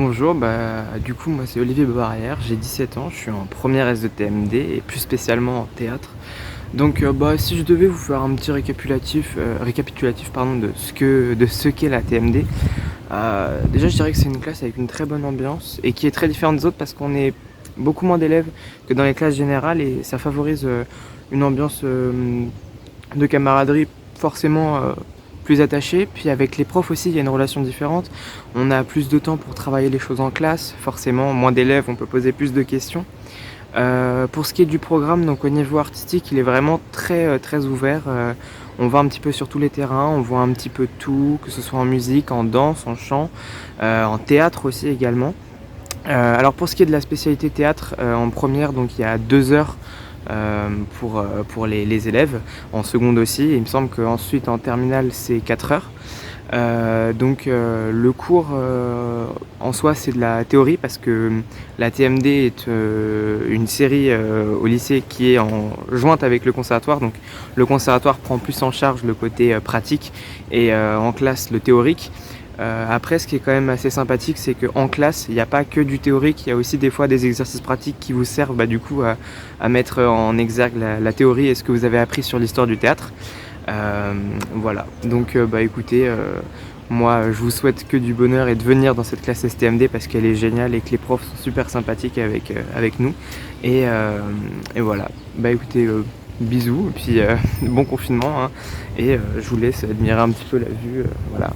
Bonjour, du coup moi c'est Olivier Barrière, j'ai 17 ans, je suis en première S de TMD et plus spécialement en théâtre. Donc si je devais vous faire un petit récapitulatif pardon, de ce qu'est la TMD, déjà je dirais que c'est une classe avec une très bonne ambiance et qui est très différente des autres parce qu'on est beaucoup moins d'élèves que dans les classes générales et ça favorise une ambiance de camaraderie forcément plus attachée. Puis avec les profs aussi, il y a une relation différente. On a plus de temps pour travailler les choses en classe, forcément moins d'élèves, on peut poser plus de questions. Pour ce qui est du programme, donc au niveau artistique, il est vraiment très ouvert. On va un petit peu sur tous les terrains, on voit un petit peu tout, que ce soit en musique, en danse, en chant, en théâtre aussi également. Alors pour ce qui est de la spécialité théâtre, en première, donc il y a 2 heures pour les élèves, en seconde aussi, et il me semble qu'ensuite en terminale c'est 4 heures. Le cours en soi c'est de la théorie parce que la TMD est une série au lycée qui est en jointe avec le conservatoire, donc le conservatoire prend plus en charge le côté pratique et en classe le théorique. Après, ce qui est quand même assez sympathique, c'est qu'en classe, il n'y a pas que du théorique, il y a aussi des fois des exercices pratiques qui vous servent à mettre en exergue la théorie et ce que vous avez appris sur l'histoire du théâtre. Voilà, donc écoutez, moi je vous souhaite que du bonheur et de venir dans cette classe STMD parce qu'elle est géniale et que les profs sont super sympathiques avec nous. Et voilà, écoutez, bisous, et puis bon confinement, hein, et je vous laisse admirer un petit peu la vue, voilà.